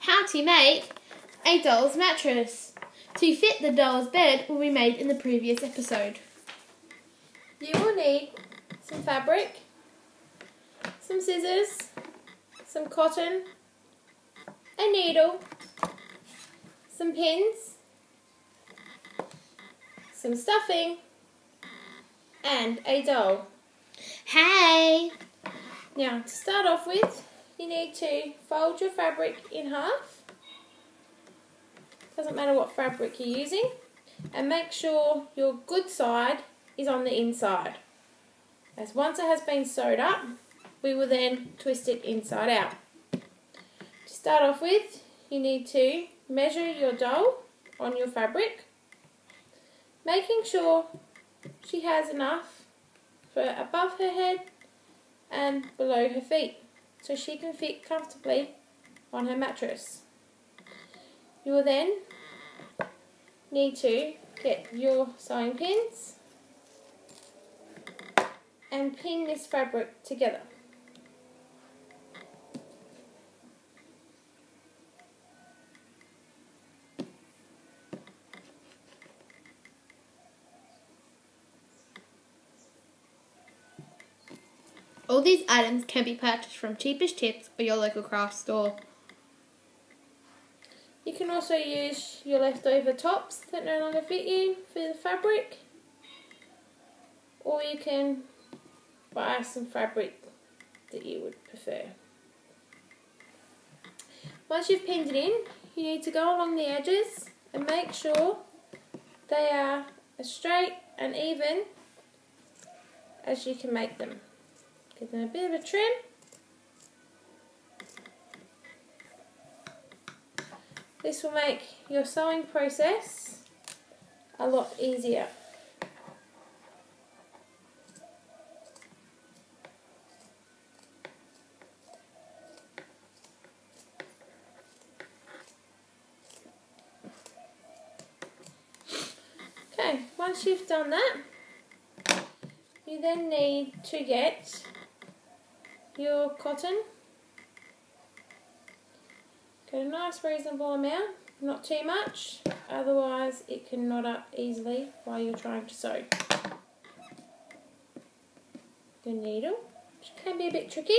How to make a doll's mattress to fit the doll's bed will be made in the previous episode. You will need some fabric, some scissors, some cotton, a needle, some pins, some stuffing, and a doll. Hey! Now, to start off with, you need to fold your fabric in half. Doesn't matter what fabric you're using. And make sure your good side is on the inside. As once it has been sewed up, we will then twist it inside out. To start off with, you need to measure your doll on your fabric, making sure she has enough for above her head and below her feet, so she can fit comfortably on her mattress. You will then need to get your sewing pins and pin this fabric together. All these items can be purchased from Cheapest Tips or your local craft store. You can also use your leftover tops that no longer fit you for the fabric, or you can buy some fabric that you would prefer. Once you've pinned it in, you need to go along the edges and make sure they are as straight and even as you can make them. Give them a bit of a trim. This will make your sewing process a lot easier. Okay, once you've done that, you then need to get your cotton. Get a nice reasonable amount, not too much, otherwise it can knot up easily while you're trying to sew. Your needle, which can be a bit tricky.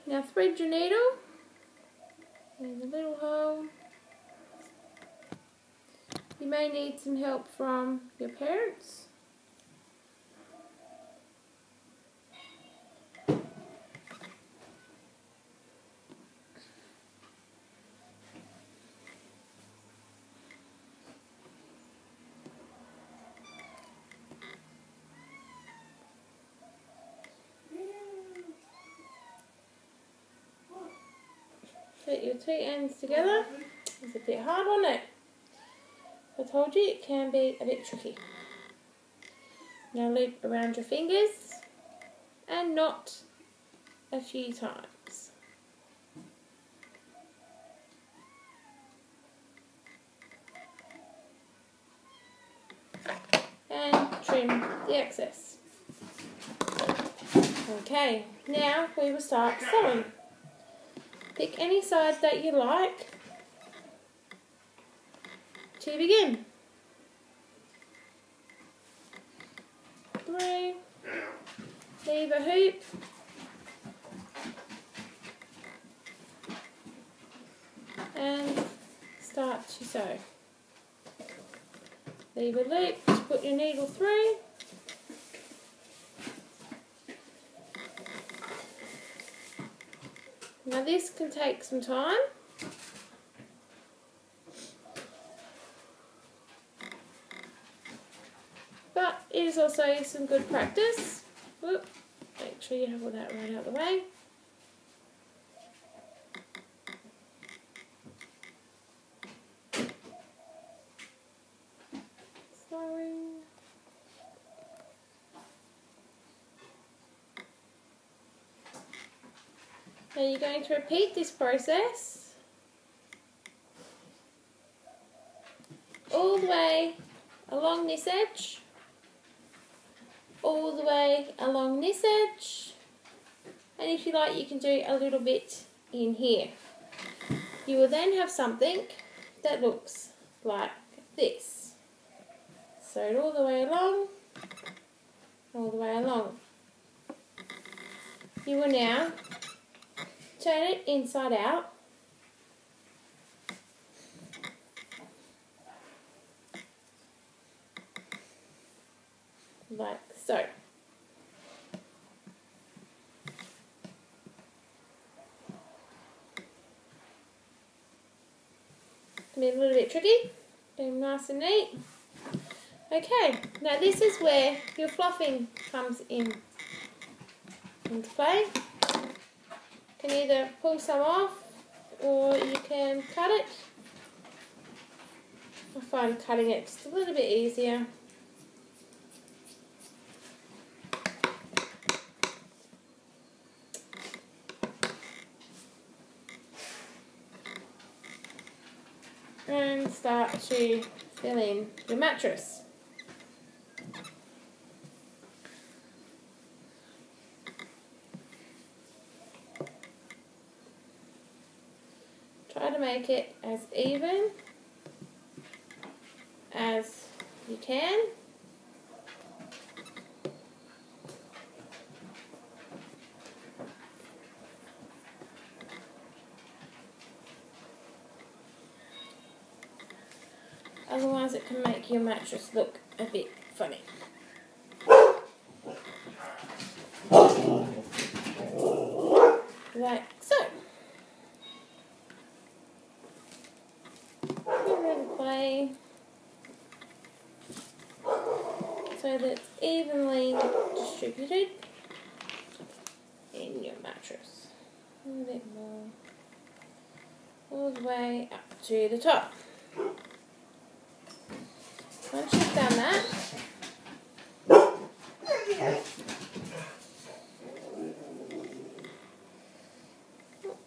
Now thread your needle in a little hole. You may need some help from your parents. Put your two ends together. It's a bit hard, wasn't it? I told you it can be a bit tricky. Now loop around your fingers and knot a few times. And trim the excess. Okay, now we will start sewing. Pick any side that you like to begin. Through, leave a hoop, and start to sew. Leave a loop to put your needle through. Now this can take some time. But it is also some good practice. Whoop. Make sure you have all that right out of the way. Sorry. Now you're going to repeat this process all the way along this edge, all the way along this edge, and if you like you can do a little bit in here. You will then have something that looks like this. Sewed all the way along, all the way along. You will now turn it inside out like so. Be a little bit tricky, be nice and neat. Okay, now this is where your fluffing comes into play. You can either pull some off or you can cut it. I find cutting it just a little bit easier. And start to fill in your mattress. Try to make it as even as you can. Otherwise it can make your mattress look a bit funny. Like so. Give it a play so that it's evenly distributed in your mattress. A little bit more. All the way up to the top. Once you've done that,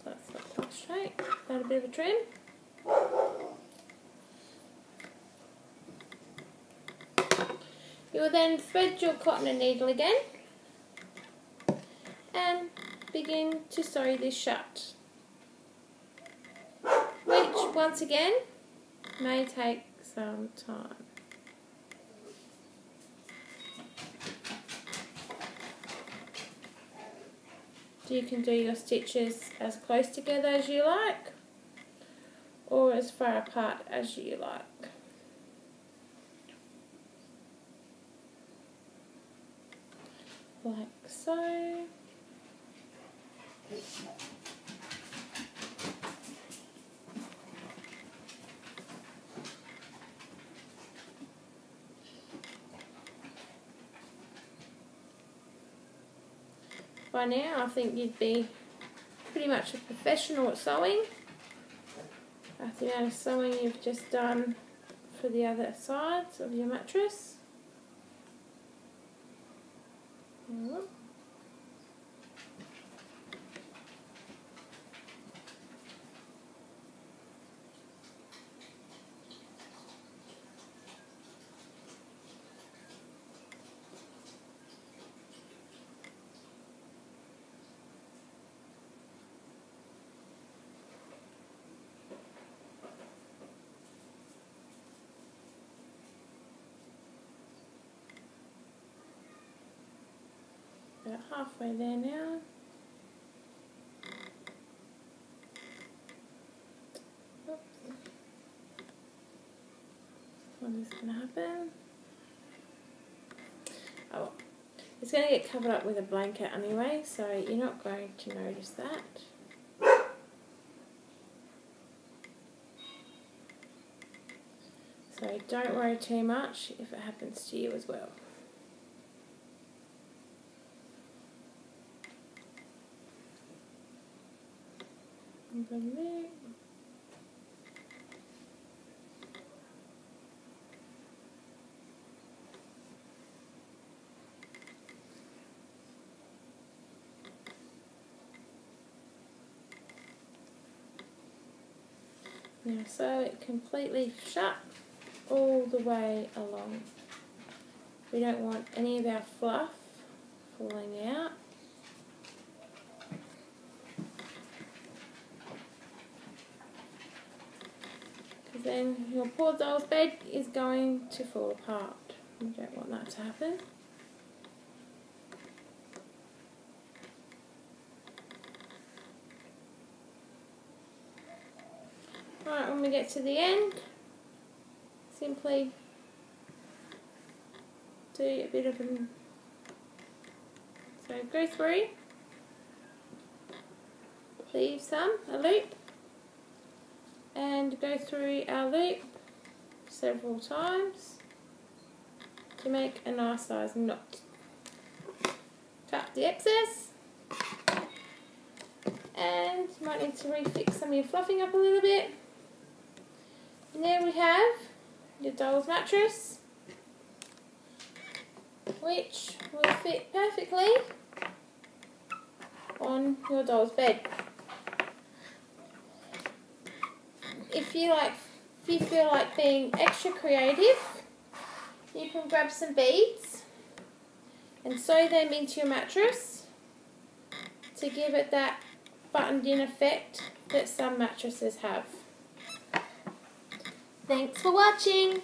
that's not quite straight, add a bit of a trim. You will then thread your cotton and needle again and begin to sew this shut, which once again may take some time. You can do your stitches as close together as you like or as far apart as you like. Like so. By now I think you'd be pretty much a professional at sewing after the amount of sewing you've just done for the other sides of your mattress. About halfway there now. Oops. What is going to happen? Oh well. It's going to get covered up with a blanket anyway, so you're not going to notice that. So don't worry too much if it happens to you as well. Now sew it completely shut all the way along. We don't want any of our fluff falling out. then your poor doll's bed is going to fall apart. You don't want that to happen. Right, when we get to the end, simply do a bit of so go through, leave a loop, and go through our loop several times to make a nice size knot. Cut the excess, and you might need to refix some of your fluffing up a little bit. And there we have your doll's mattress, which will fit perfectly on your doll's bed. If you feel like being extra creative, you can grab some beads and sew them into your mattress to give it that buttoned in effect that some mattresses have. Thanks for watching.